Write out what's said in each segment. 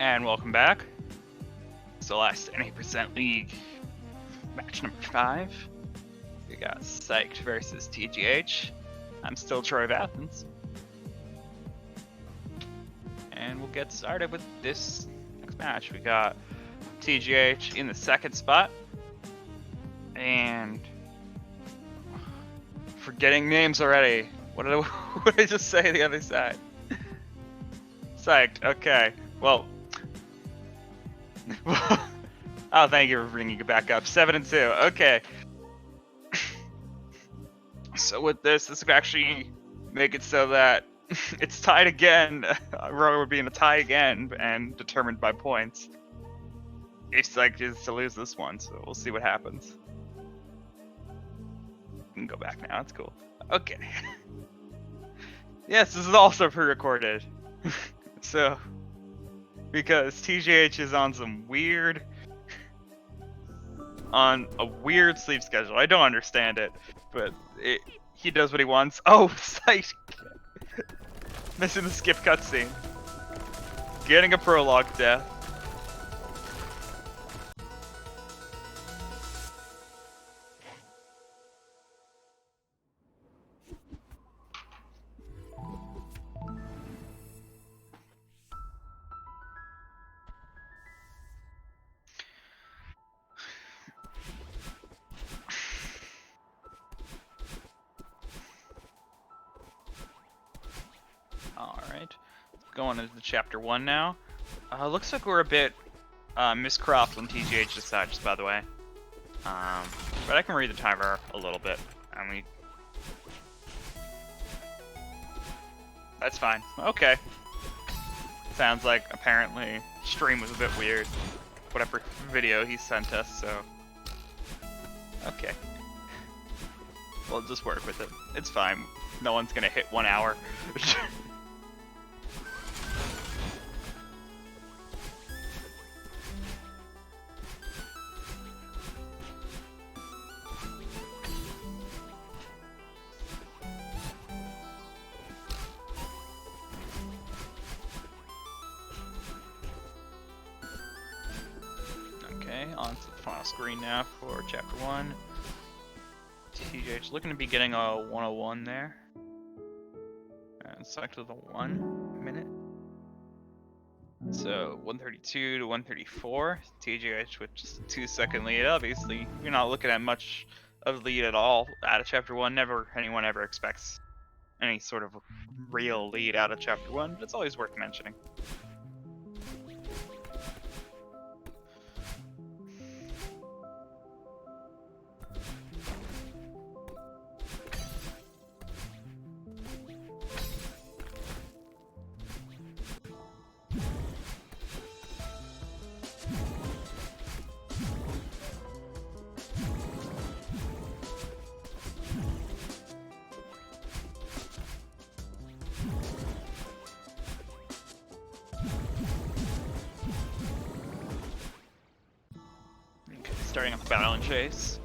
And welcome back. Celeste and 8% League. Match number 5. We got Psyched versus TGH. I'm still Troy Athens. And we'll get started with this next match. We got TGH in the second spot. And forgetting names already. What did I just say the other side? Psyched, okay. Well, oh, thank you for bringing it back up. 7-2. Okay. So with this would actually make it so that it's tied again. Rower would be in a tie again and determined by points. If Psyched is to lose this one, so we'll see what happens. We can go back now. It's cool. Okay. Yes, this is also pre-recorded. So, because TGH is on a weird sleep schedule. I don't understand it, but he does what he wants. Oh, Psyched! Missing the skip cutscene. Getting a prologue death. Alright, going into chapter 1 now. Looks like we're a bit miscropped on TGH's side, just by the way. But I can read the timer a little bit. That's fine. Okay. Sounds like apparently stream was a bit weird. Whatever video he sent us, so. Okay. We'll just work with it. It's fine. No one's gonna hit 1 hour. Okay, on to the final screen now for chapter 1. TGH looking to be getting a 101 there. And select with a 1 minute. So 132 to 134. TGH with just a 2-second lead. Obviously, you're not looking at much of a lead at all out of chapter 1. Never anyone ever expects any sort of real lead out of chapter 1, but it's always worth mentioning. Starting up the battle and chase.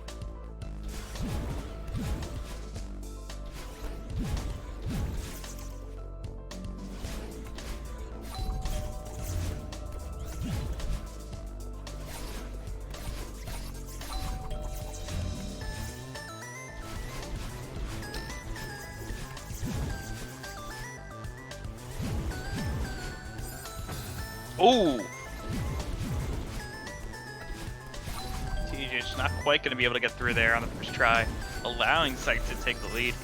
Ooh! TGH not quite going to be able to get through there on the first try, allowing Psyched to take the lead.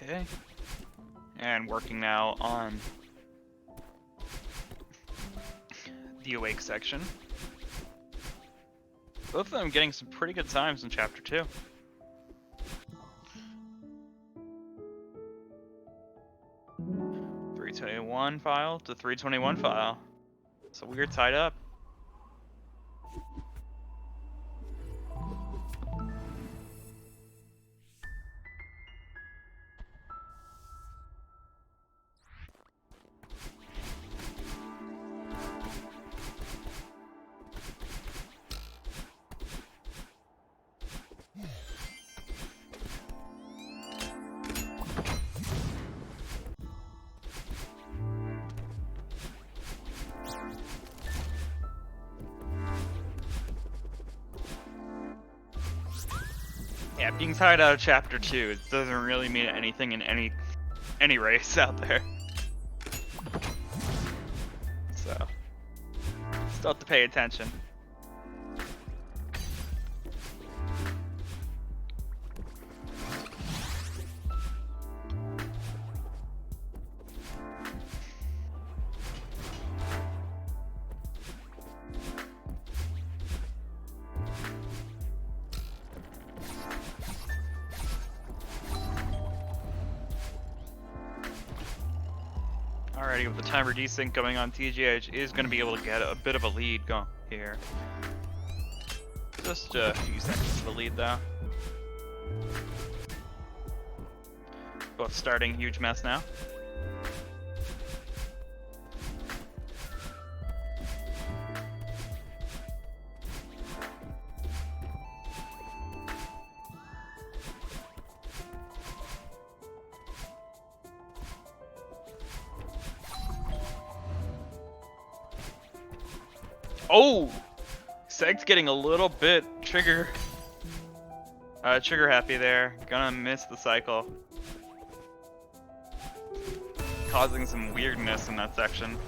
Okay. And working now on the awake section. Both of them getting some pretty good times in chapter 2. .321 file to 321 file. So we're tied up. Yeah, being tied out of Chapter 2, it doesn't really mean anything in any race out there. So, still have to pay attention. Alrighty, with the timer desync going on, TGH is going to be able to get a bit of a lead going here. Just a few seconds of a lead though. Both starting huge mess now. Oh! Seg's getting a little bit trigger happy there. Gonna miss the cycle. Causing some weirdness in that section.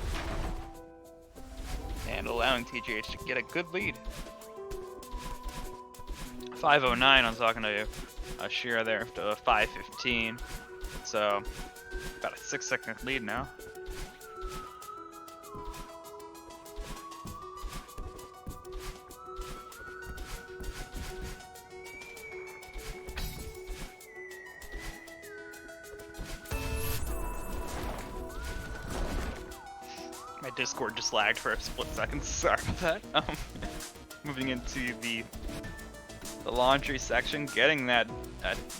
And allowing TGH to get a good lead. 5:09, I was talking to Shira there to 5:15. So, about a 6-second lead now. My Discord just lagged for a split second. Sorry about that. Moving into the laundry section, getting that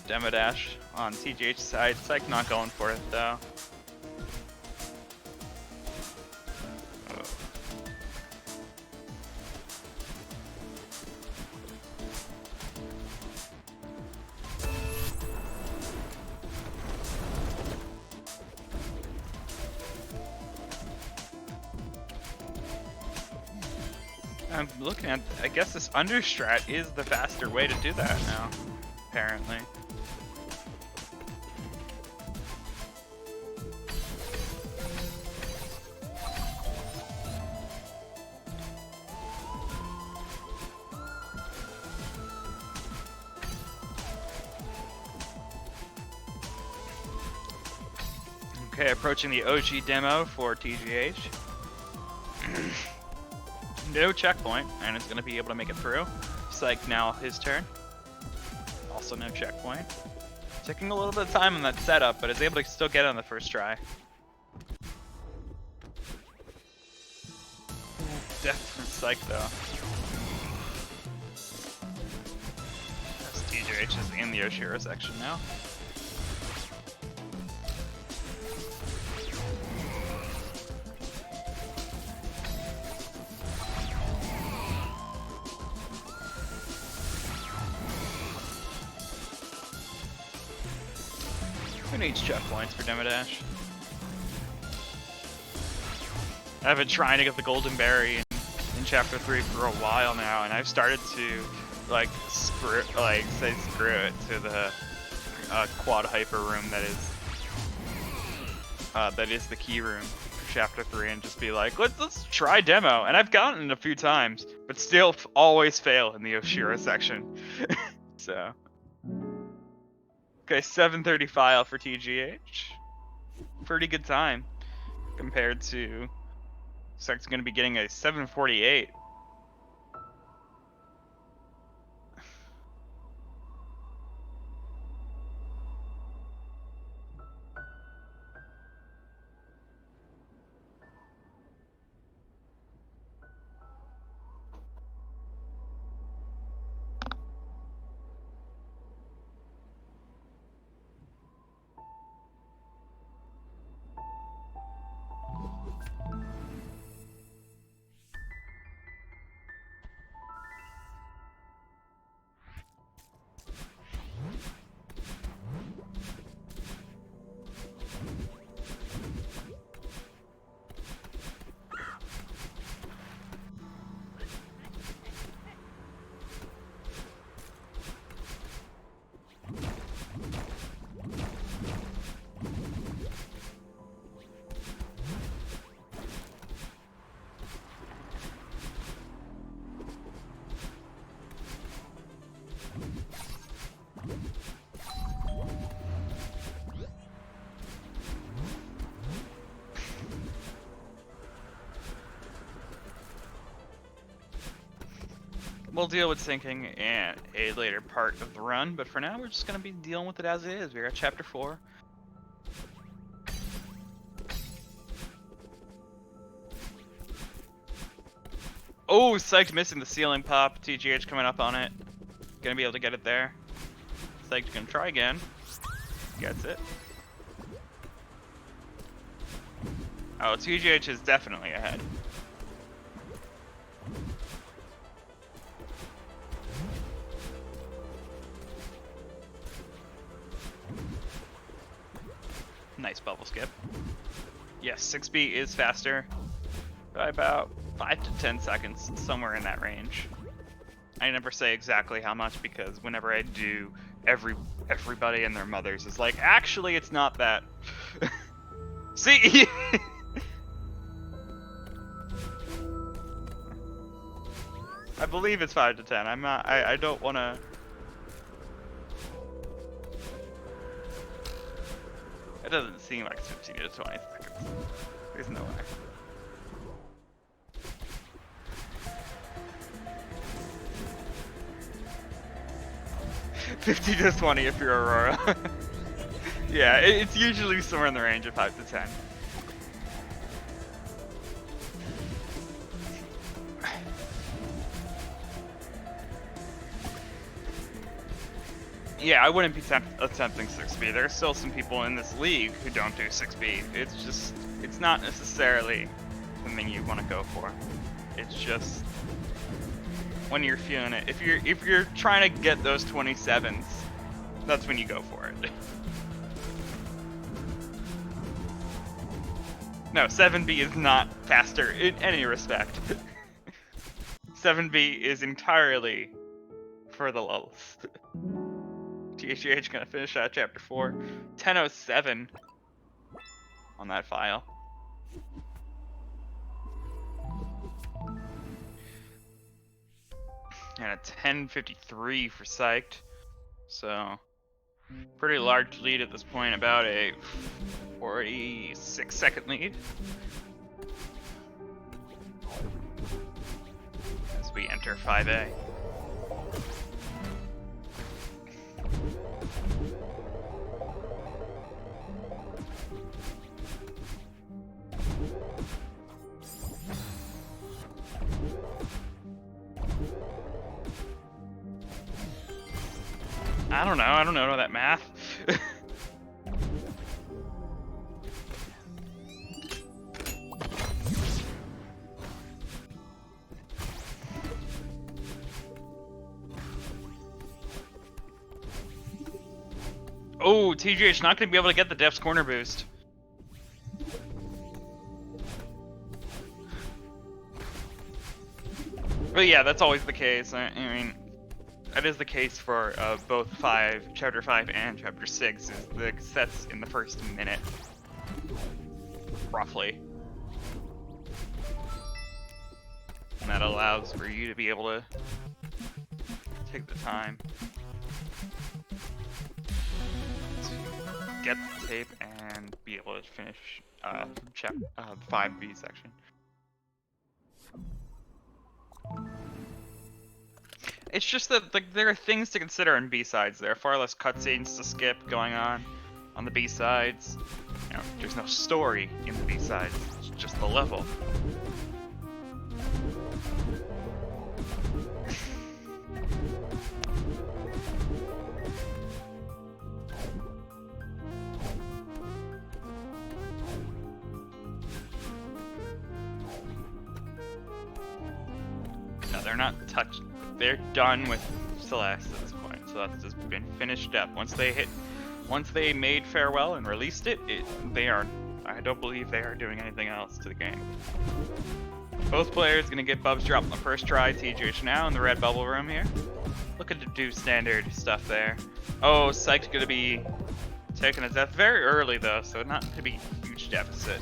demo dash on TGH side. Psych not going for it though. I'm looking at, I guess this understrat is the faster way to do that now, apparently. Okay, approaching the OG demo for TGH. No checkpoint, and it's going to be able to make it through. Psych now his turn. Also no checkpoint. Taking a little bit of time on that setup, but is able to still get it on the first try. Death from Psych though. As TGH is in the Oshiro section now. Who needs checkpoints for Demo Dash? I've been trying to get the Golden Berry in Chapter 3 for a while now, and I've started to say screw it to the quad hyper room that is the key room for Chapter 3, and just be like, let's try demo. And I've gotten it a few times, but still always fail in the Oshiro section. So. Okay, 7:30 file for TGH. Pretty good time compared to Psyched's going to be getting a 7:48. We'll deal with sinking in a later part of the run, but for now we're just going to be dealing with it as it is. We're at Chapter 4. Oh, Psyched missing the ceiling pop. TGH coming up on it. Gonna be able to get it there. Psyched gonna try again. Gets it. Oh, TGH is definitely ahead. Nice bubble skip. Yes, 6B is faster by about 5 to 10 seconds, somewhere in that range. I never say exactly how much because whenever I do, everybody and their mothers is like, actually, it's not that. See? I believe it's 5 to 10. I'm not. I don't want to. It doesn't seem like it's 15 to 20 seconds. There's no way. $50 to $20 if you're Aurora. Yeah, it's usually somewhere in the range of 5 to 10. Yeah, I wouldn't be attempting 6B. There are still some people in this league who don't do 6B. It's not necessarily something you want to go for. It's just when you're feeling it. If you're trying to get those 27s, that's when you go for it. No, 7B is not faster in any respect. 7B is entirely for the lulls. TGH gonna finish out chapter 4. 10:07 on that file. And a 10:53 for Psyched. So, pretty large lead at this point, about a 46-second lead. As we enter 5A. I don't know that math. Oh, TGH not going to be able to get the Def's corner boost. But yeah, that's always the case. I mean, that is the case for both Chapter 5 and Chapter 6, is the sets in the first minute. Roughly. And that allows for you to be able to take the time to get the tape and be able to finish the 5B section. It's just that there are things to consider on B-sides. There are far less cutscenes to skip going on the B-sides. You know, there's no story in the B-sides. It's just the level. No, they're not touched. They're done with Celeste at this point, so that's just been finished up. Once they made farewell and released it, I don't believe they are doing anything else to the game. Both players gonna get bubs dropped on the first try. TGH now in the red bubble room here. Looking to do standard stuff there. Oh, Psyched gonna be taking a death very early though, so not gonna be a huge deficit.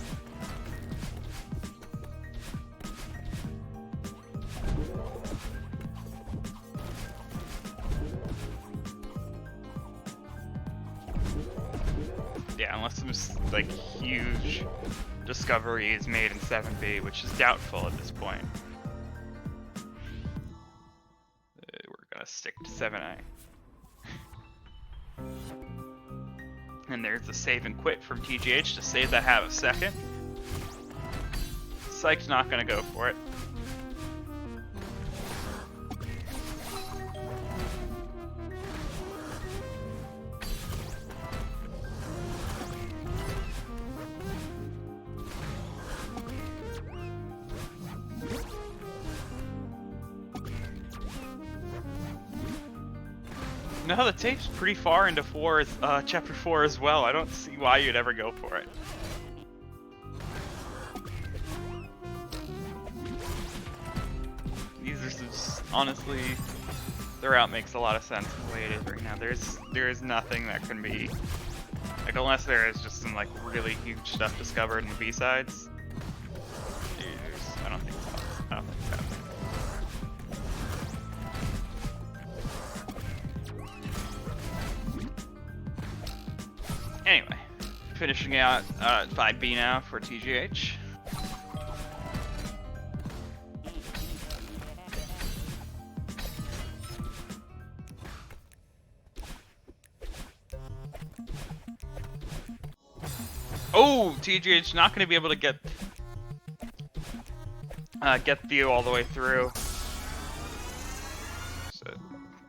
Yeah, unless some like huge discovery is made in 7B, which is doubtful at this point. stick to 7A. And there's the save and quit from TGH to save that half a second. Psyched not gonna go for it. No, the tape's pretty far into chapter 4 as well. I don't see why you'd ever go for it. These are just, honestly, the route makes a lot of sense the way it is right now. There is nothing that can be, like, unless there is just some, like, really huge stuff discovered in the B-sides. I don't think so. I don't think so. Anyway, finishing out 5B now for TGH. Oh, TGH not going to be able to get Theo all the way through. So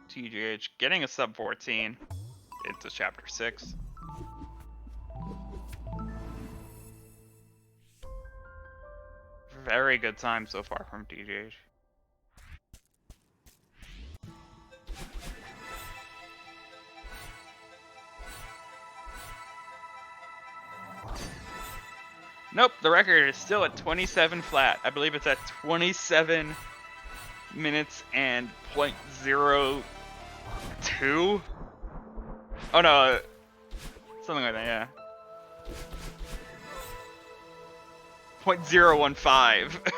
TGH getting a sub 14 into chapter 6. Very good time so far from TGH. Nope, the record is still at 27 flat. I believe it's at 27 minutes and .02. Oh no, something like that, yeah. 0.015.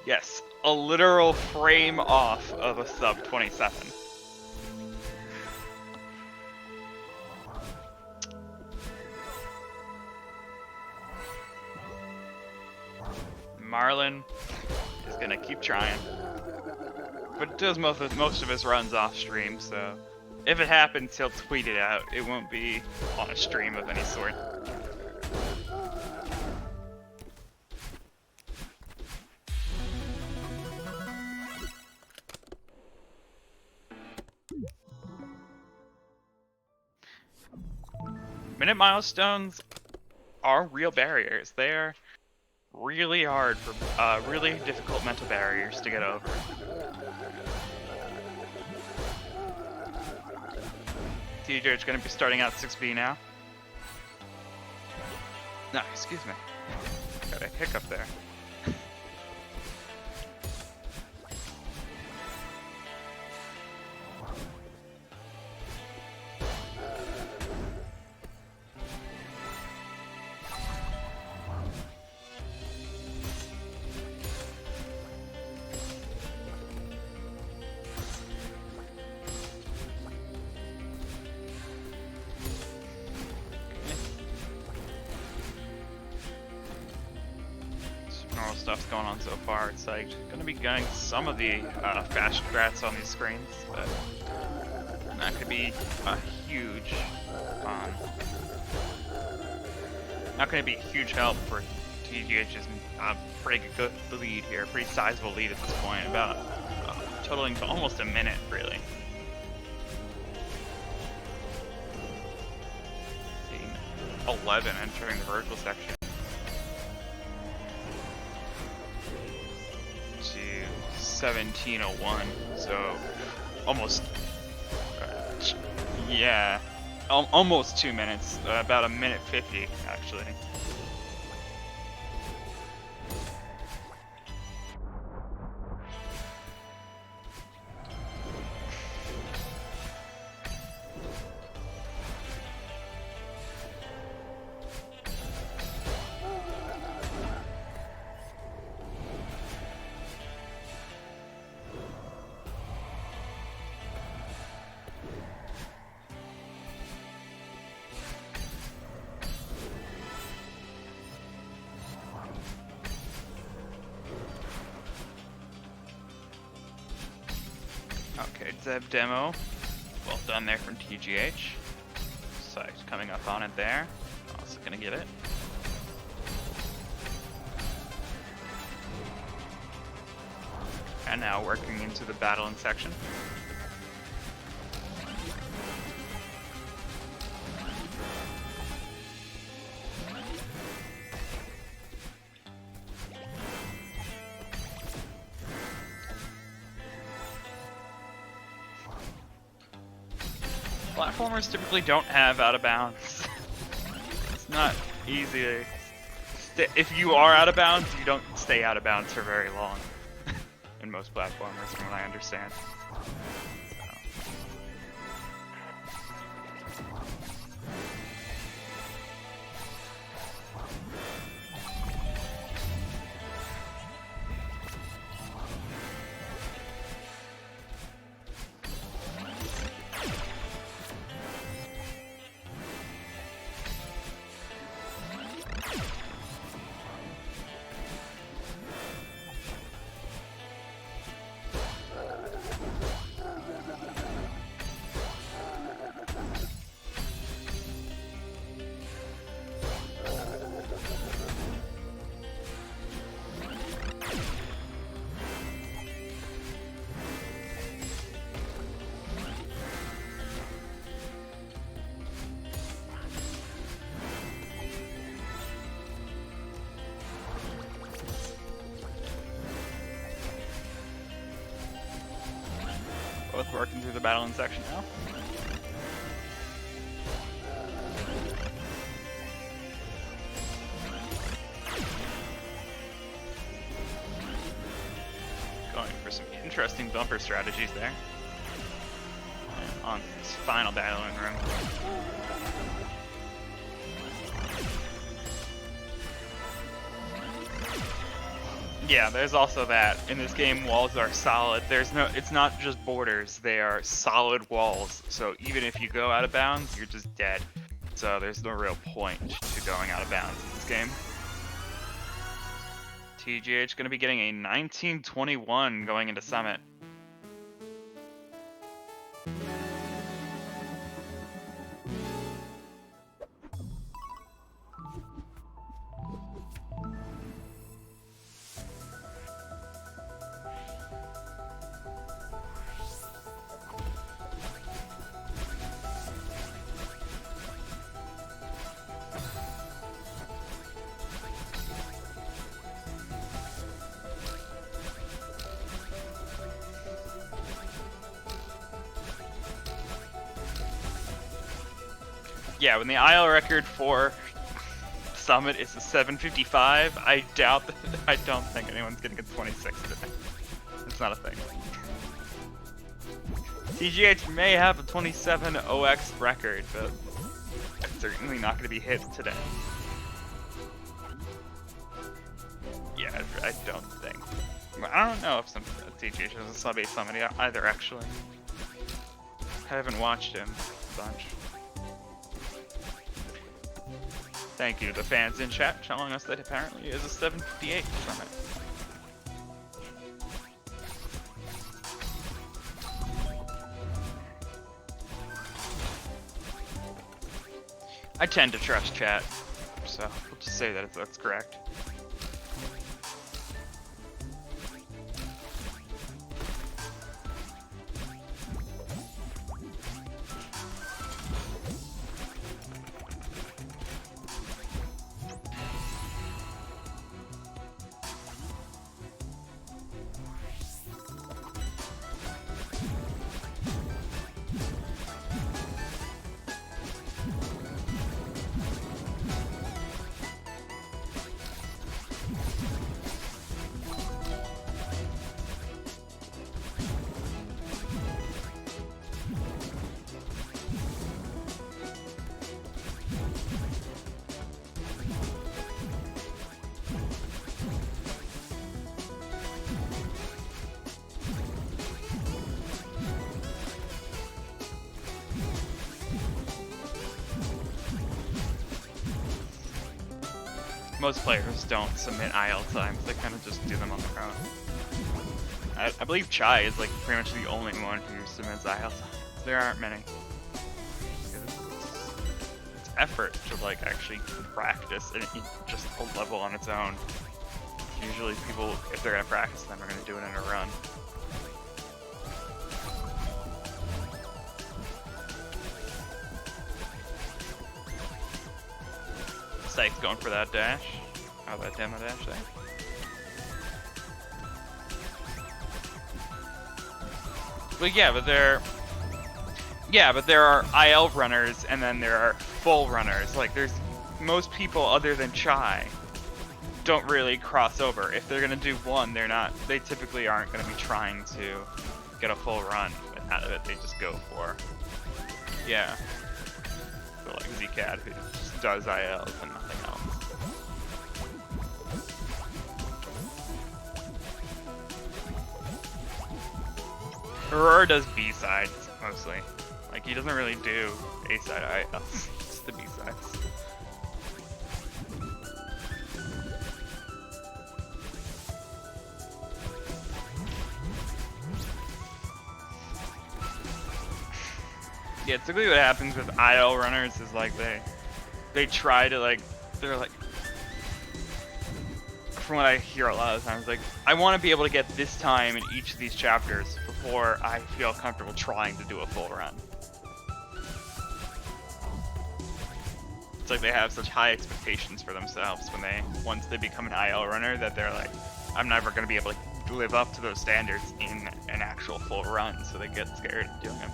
Yes, a literal frame off of a sub 27. Marlon is gonna keep trying, but does most of his runs off stream, so if it happens, he'll tweet it out. It won't be on a stream of any sort. Minute milestones are real barriers. They are really hard for really difficult mental barriers to get over. TJ is going to be starting out 6B now. No, excuse me. Got a hiccup there. Stuff's going on so far. It's like going to be getting some of the fast strats on these screens, but that could be a huge, not going to be a huge help for TGH's pretty good lead here, pretty sizable lead at this point, about totaling to almost a minute, really. 11 entering the vertical section. 17:01, so almost, yeah, almost 2 minutes, about a minute 50 actually. Okay, Zeb demo. Well done there from TGH. Psyched coming up on it there. Also gonna get it. And now working into the battling section. Platformers typically don't have out of bounds. It's not easy to if you are out of bounds, you don't stay out of bounds for very long. In most platformers, from what I understand. Both working through the battling section now. Going for some interesting bumper strategies there. And on this final battling room. Yeah, there's also that. In this game, walls are solid. It's not just borders, they are solid walls. So even if you go out of bounds, you're just dead. So there's no real point to going out of bounds in this game. TGH gonna be getting a 1921 going into Summit. Yeah, when the IL record for Summit is a 755, I don't think anyone's getting a 26 today. It's not a thing. TGH may have a 27 OX record, but it's certainly not going to be hit today. Yeah, I don't think. I don't know if TGH is a sub 8 Summit either, actually. I haven't watched him a bunch. Thank you to the fans in chat telling us that apparently is a 758 Summit. I tend to trust chat, so we'll just say that that's correct. Most players don't submit IL times, they kind of just do them on their own. I believe Chai is like pretty much the only one who submits IL. There aren't many. It's effort to like actually practice and just a level on its own. Usually people, if they're gonna practice them, are gonna do it in a run. Psyched going for that dash. Oh, that demo dash there. But there are IL runners and then there are full runners. Like there's most people other than Chai don't really cross over. If they're gonna do one, they typically aren't gonna be trying to get a full run out of it. They just go for, yeah. So like Zcad who just does ILs and nothing else. Aurora does B-sides, mostly. Like, he doesn't really do A-side ILs, just the B-sides. Yeah, typically what happens with IL runners is, like, they try to, like, they're like, from what I hear a lot of times, like, I want to be able to get this time in each of these chapters before I feel comfortable trying to do a full run. It's like they have such high expectations for themselves once they become an IL runner that they're like, I'm never going to be able to live up to those standards in an actual full run, so they get scared of doing them.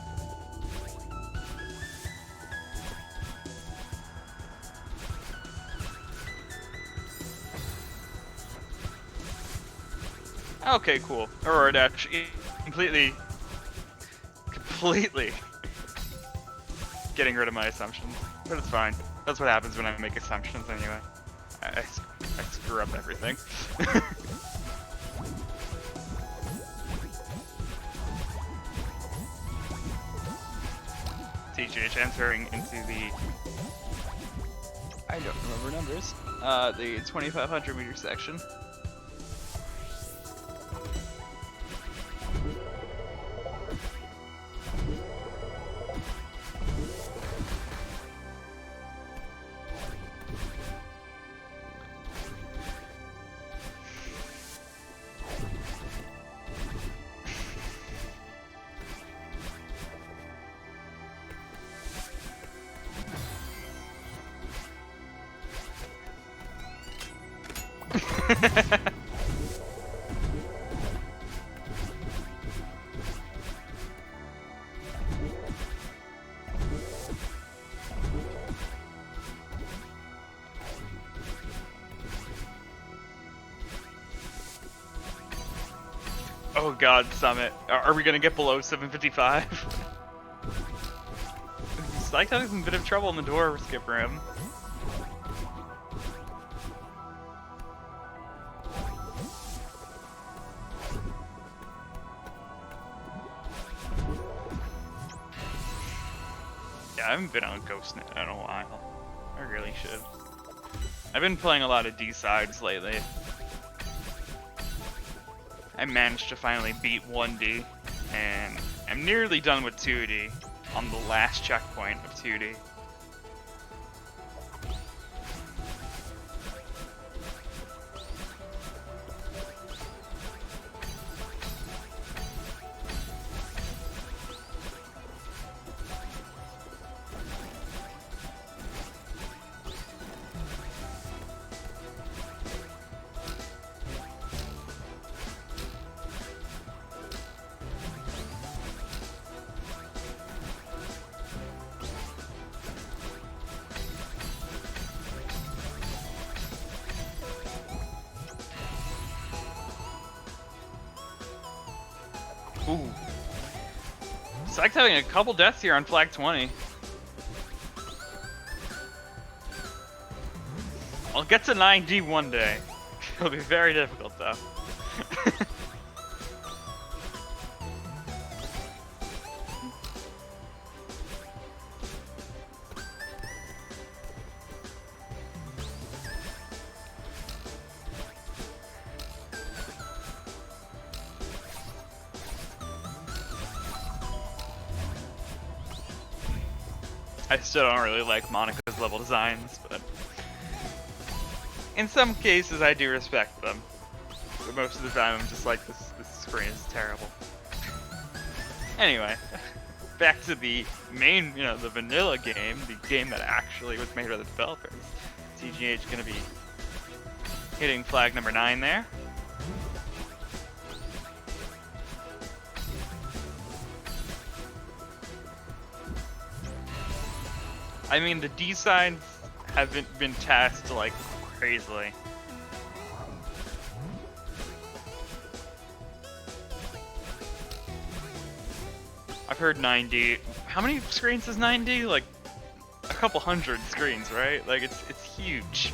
Okay, cool. Aurora dash completely getting rid of my assumptions, but it's fine. That's what happens when I make assumptions anyway. I screw up everything. TGH entering into the, I don't remember numbers, the 2,500 meter section. Oh god, Summit. Are we gonna get below 755? Psyched having a bit of trouble in the door skip room. Yeah, I haven't been on GhostNet in a while. I really should. I've been playing a lot of D-sides lately. I managed to finally beat 1D, and I'm nearly done with 2D on the last checkpoint of 2D. Ooh. Psyched having a couple deaths here on flag 20. I'll get to 9D one day. It'll be very difficult though. I still don't really like Monica's level designs, but in some cases I do respect them. But most of the time I'm just like, this screen is terrible. Anyway, back to the main, the vanilla game, the game that actually was made by the developers. TGH gonna be hitting flag number 9 there. I mean, the D-sides haven't been tasked like crazily. I've heard 9D. How many screens is 9D? Like a couple hundred screens, right? Like it's huge.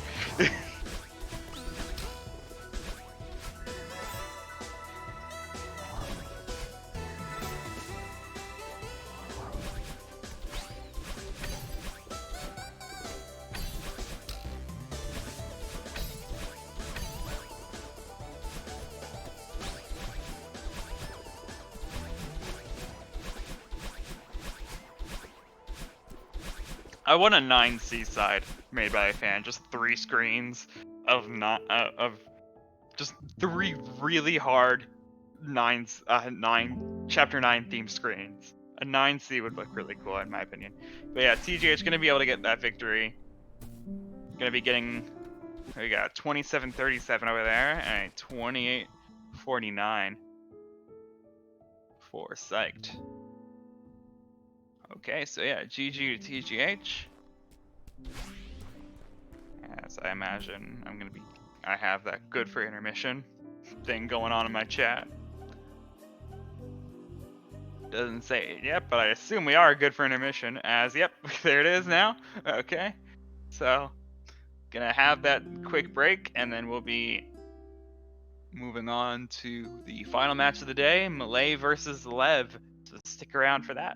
I want a 9C side made by a fan, just 3 screens of just 3 really hard chapter 9 theme screens. A 9C would look really cool in my opinion. But yeah, TGH gonna be able to get that victory. Gonna be getting, we got 27-37 over there and 28-49 for Psyched. Okay, so yeah, GG to TGH. As I imagine, I have that good for intermission thing going on in my chat. Doesn't say it yet, but I assume we are good for intermission, as, yep, there it is now. Okay, so, gonna have that quick break, and then we'll be moving on to the final match of the day, Malay versus Lev, so stick around for that.